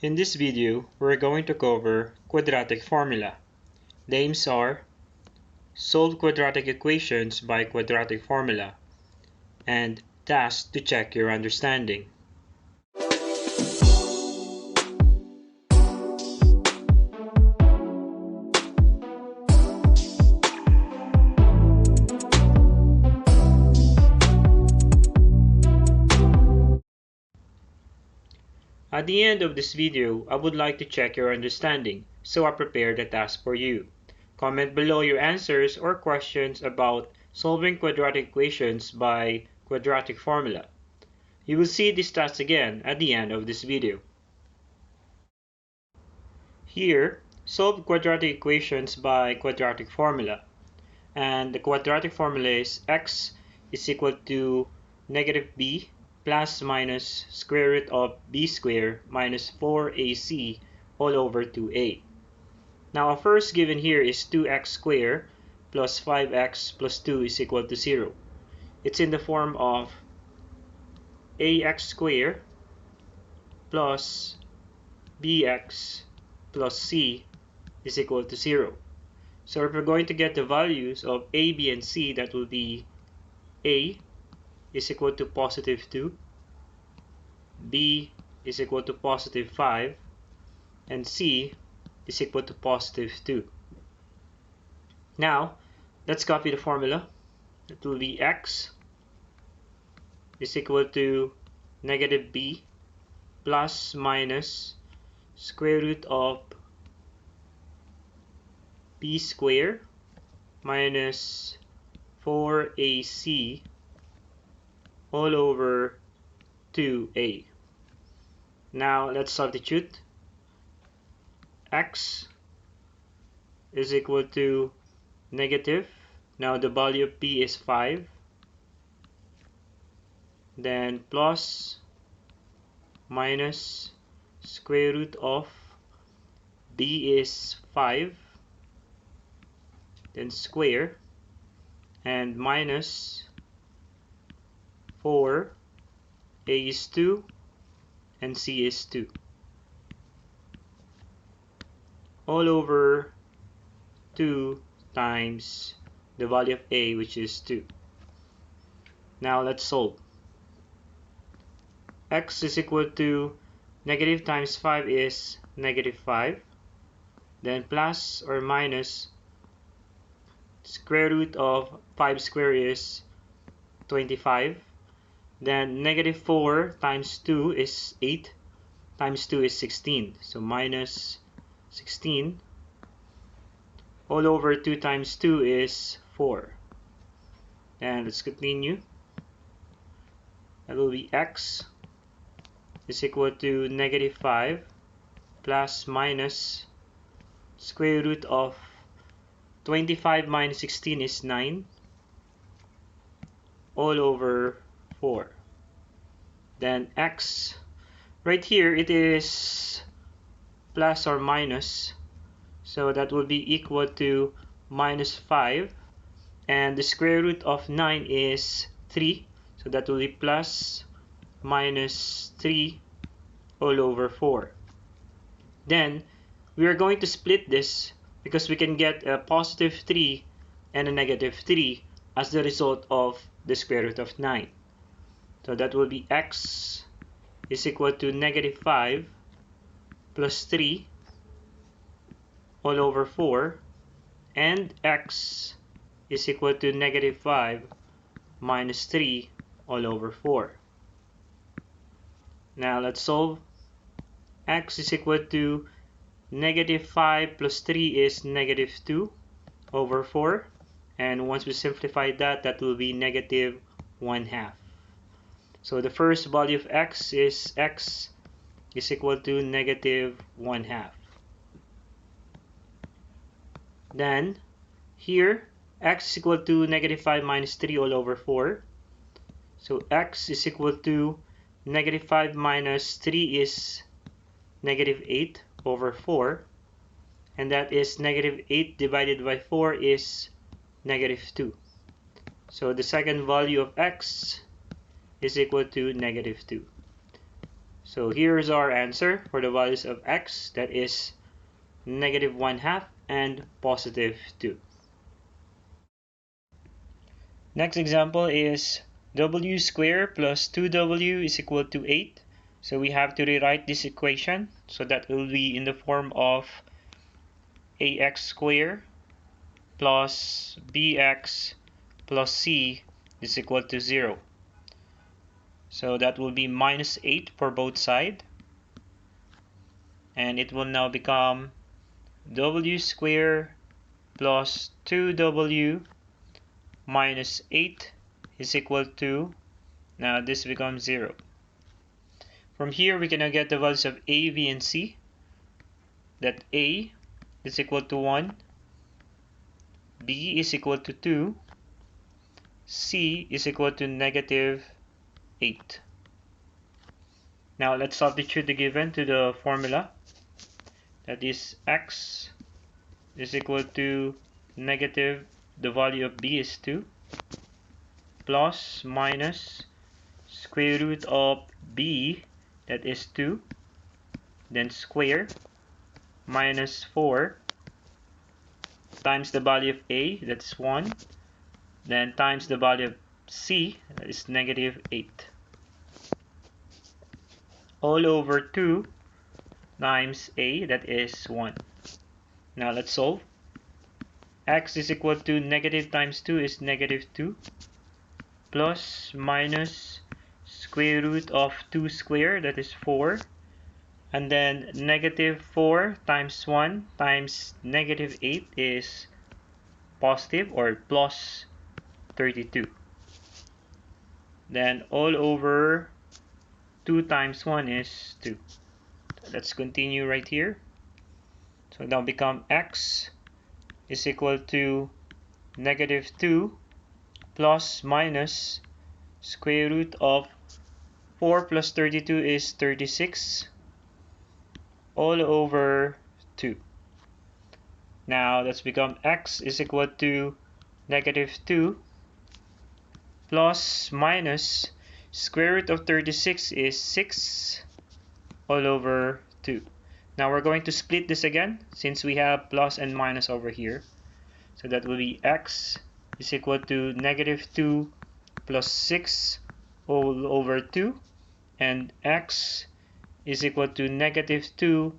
In this video, we're going to cover quadratic formula. The aims are solve quadratic equations by quadratic formula and tasks to check your understanding. At the end of this video, I would like to check your understanding, so I prepared a task for you. Comment below your answers or questions about solving quadratic equations by quadratic formula. You will see this task again at the end of this video. Here, solve quadratic equations by quadratic formula. And the quadratic formula is x is equal to negative b plus minus square root of b squared minus 4ac all over 2a. Now our first given here is 2x squared plus 5x plus 2 is equal to 0. It's in the form of ax squared plus bx plus c is equal to 0. So if we're going to get the values of a, b, and c, that will be a is equal to positive 2, b is equal to positive 5, and c is equal to positive 2. Now, let's copy the formula. It will be x is equal to negative b plus minus square root of b squared minus 4ac all over 2a. Now let's substitute. X is equal to negative. Now the value of b is 5. Then plus minus square root of b is 5. Then square and minus 4, a is 2 and c is 2 all over 2 times the value of a, which is 2. Now let's solve. X is equal to negative times 5 is negative 5, then plus or minus square root of 5 squared is 25. Then negative 4 times 2 is 8, times 2 is 16. So minus 16 all over 2 times 2 is 4. And let's continue. That will be x is equal to negative 5 plus minus square root of 25 minus 16 is 9 all over 4. Then x, right here it is plus or minus, so that will be equal to minus 5, and the square root of 9 is 3, so that will be plus minus 3 all over 4. Then we are going to split this because we can get a positive 3 and a negative 3 as the result of the square root of 9. So that will be x is equal to negative 5 plus 3 all over 4, and x is equal to negative 5 minus 3 all over 4. Now let's solve. X is equal to negative 5 plus 3 is negative 2 over 4, and once we simplify that, that will be negative 1/2. So the first value of x is equal to negative 1/2. Then here x is equal to negative 5 minus 3 all over 4. So x is equal to negative 5 minus 3 is negative 8 over 4, and that is negative 8 divided by 4 is negative 2. So the second value of x is equal to negative 2. So here's our answer for the values of x, that is -1/2 and +2. Next example is w squared plus 2w is equal to 8. So we have to rewrite this equation, so that will be in the form of ax squared plus bx plus c is equal to 0. So that will be -8 for both sides. And it will now become w squared plus 2w minus 8 is equal to, now this becomes 0. From here we can now get the values of a, b, and c. That a is equal to 1, b is equal to 2, c is equal to -8. Now let's substitute the given to the formula. That is x is equal to negative, the value of b is 2, plus minus square root of b, that is 2, then square, minus 4 times the value of a, that's 1, then times the value of c, that is -8, all over 2 times a, that is 1. Now let's solve. X is equal to negative times 2 is -2, plus minus square root of 2 squared, that is 4, and then -4 times 1 times -8 is positive or plus 32. Then all over 2 times 1 is 2. Let's continue right here. So now become x is equal to -2 plus minus square root of 4 plus 32 is 36, all over 2. Now let's become x is equal to -2 plus minus square root of 36 is 6, all over 2. Now we're going to split this again since we have plus and minus over here. So that will be x is equal to -2 plus 6 all over 2, and x is equal to -2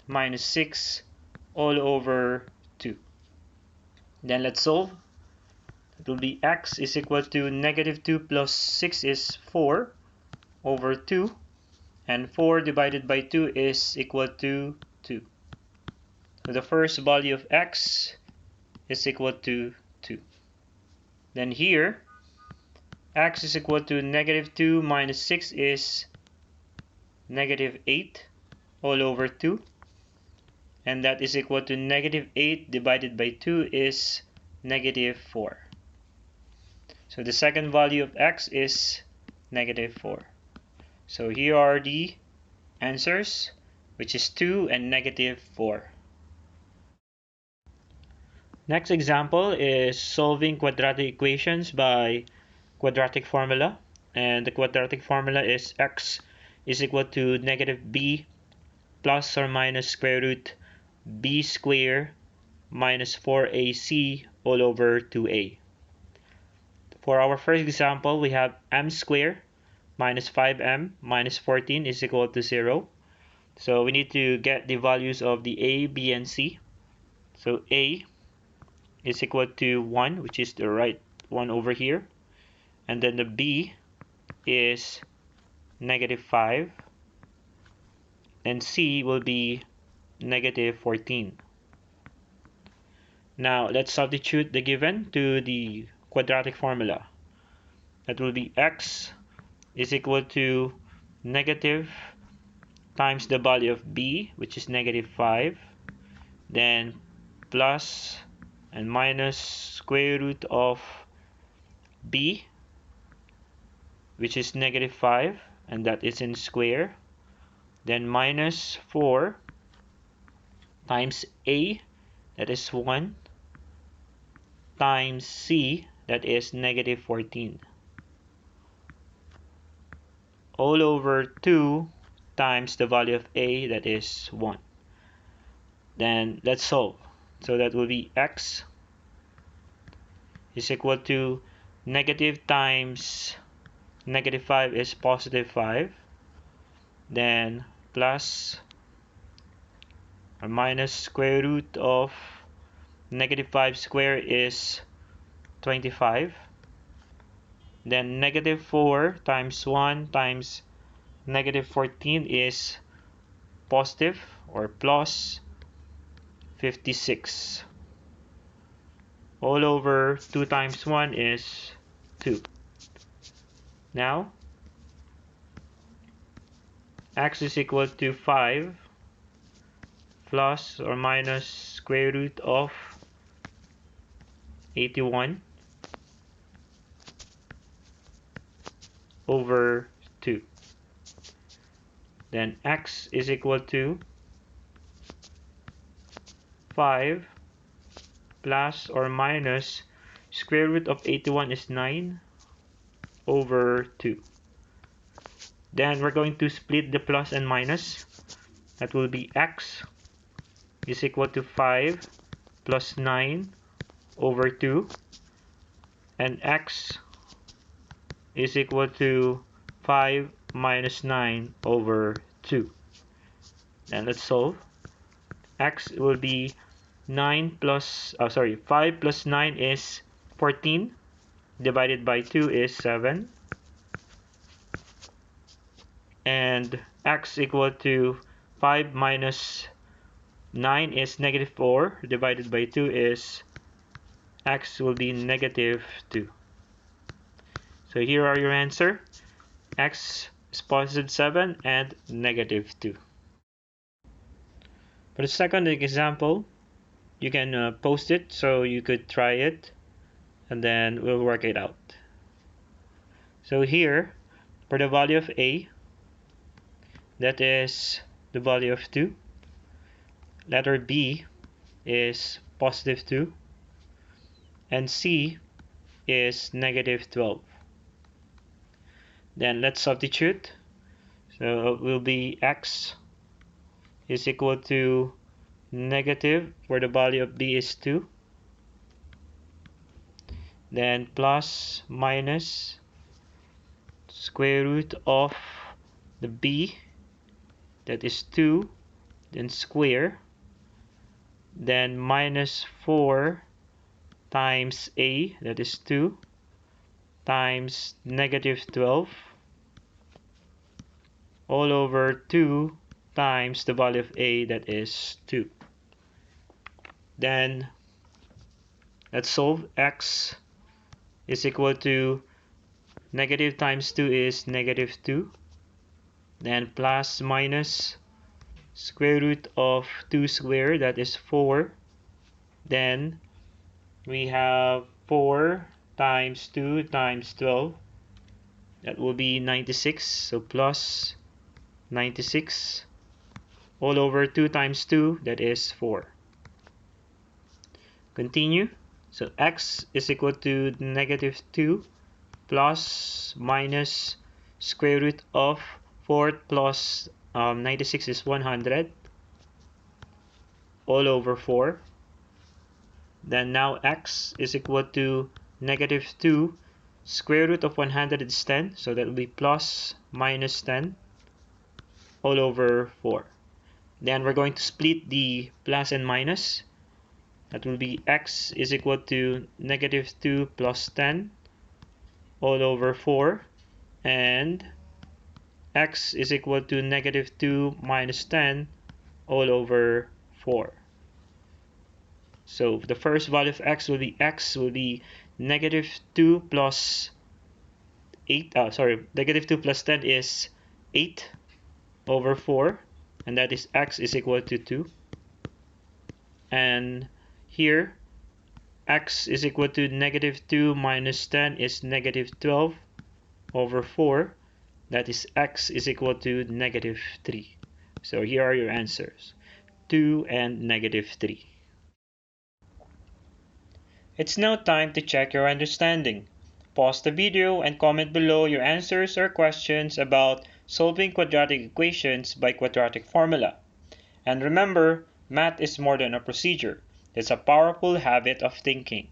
minus 6 all over 2. Then let's solve. It will be x is equal to -2 plus 6 is 4 over 2, and 4 divided by 2 is equal to 2. So the first value of x is equal to 2. Then here, x is equal to -2 minus 6 is -8 all over 2, and that is equal to -8 divided by 2 is -4. So the second value of x is -4. So here are the answers, which is 2 and -4. Next example is solving quadratic equations by quadratic formula, and the quadratic formula is x is equal to -b plus or minus square root b squared minus 4ac all over 2a. For our first example, we have m squared minus 5m minus 14 is equal to 0. So we need to get the values of the a, b, and c. So a is equal to 1, which is the right one over here. And then the b is -5. And c will be -14. Now let's substitute the given to the quadratic formula. That will be x is equal to negative times the value of b, which is -5, then plus and minus square root of b, which is -5, and that is in square, then minus 4 times a, that is 1, times c, that is -14, all over 2 times the value of a, that is 1. Then let's solve. So that will be x is equal to negative times negative 5 is positive 5. Then plus or minus square root of negative 5 squared is 25. Then negative 4 times 1 times negative 14 is positive or plus 56. All over 2 times 1 is 2. Now, x is equal to 5 plus or minus square root of 81 over 2. Then x is equal to 5 plus or minus square root of 81 is 9 over 2. Then we're going to split the plus and minus. That will be x is equal to 5 plus 9 over 2, and x is equal to 5 minus 9 over 2. And let's solve. X will be 5 plus 9 is 14, divided by 2 is 7, and x equal to 5 minus 9 is negative 4, divided by 2 is x will be negative 2. So here are your answer. X is positive 7 and negative 2. For the second example, you can post it so you could try it, and then we'll work it out. So here, for the value of a, that is the value of 2. Letter B is positive 2, and C is negative 12. Then let's substitute. So it will be x is equal to negative, where the value of b is 2. Then plus minus square root of the b, that is 2, then square, then minus 4 times a, that is 2, times negative 12, all over 2 times the value of a, that is 2. Then let's solve. X is equal to negative times 2 is negative 2. Then plus minus square root of 2 squared, that is 4. Then we have 4 times 2 times 12. That will be 96. So plus 96 all over 2 times 2, that is 4. Continue. So x is equal to negative 2 plus minus square root of 4 plus 96 is 100 all over 4. Then now x is equal to negative 2 square root of 100 is 10, so that will be plus minus 10 all over 4. Then we're going to split the plus and minus. That will be x is equal to negative 2 plus 10 all over 4, and x is equal to negative 2 minus 10 all over 4. So the first value of x will be negative 2 plus 8, negative 2 plus 10 is 8 over 4, and that is x is equal to 2. And here, x is equal to negative 2 minus 10 is negative 12 over 4. That is x is equal to negative 3. So here are your answers, 2 and negative 3. It's now time to check your understanding. Pause the video and comment below your answers or questions about solving quadratic equations by quadratic formula. And remember, math is more than a procedure. It's a powerful habit of thinking.